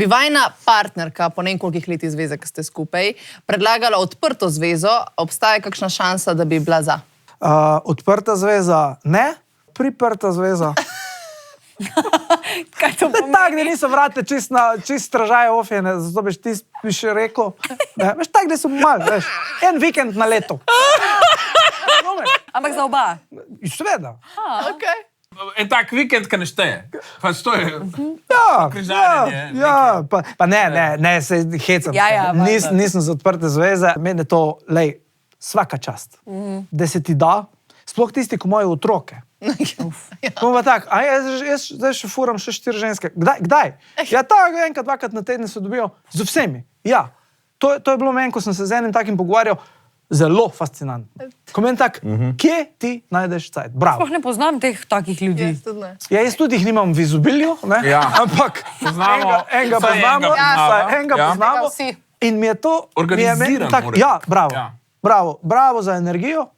bi vajna partnerka po nekolikih letih zveze, ki ste skupaj, predlagala odprto zvezo, obstaja kakšna šansa, da bi bila za? Odprta zveza ne, priprta zveza. Kaj to pomeni? Tak, da niso vrate čist stražaje ofjene, zato ti bi še rekel. Veš, tak, da so malo, veš, en vikend na leto. Ampak za oba. Seveda. Okay. En tak vikend, ki ne šteje. Pač to je križarjenje. Ja, pa ne, se hecam. Nisem za odprte zveze. Meni je to, lej, svaka čast. Da se ti da, sploh tisti, ko imajo otroke. Pa tak, jaz zdaj še furam še 4 ženske. Kdaj? Ja, tako enkrat, dvakrat na teden se dobijo z vsemi. Ja, to je bilo meni, ko sem se z enim takim pogovarjal, zelo fascinantno. Ko meni tak, kje ti najdeš cajt? Bravo. Sploh ne poznam teh takih ljudi. Ja, jaz tudi jih nimam v izobilju, ne? Ja. Ampak enega poznamo. In mi je to... Organiziran. Ja, bravo. Bravo za energijo.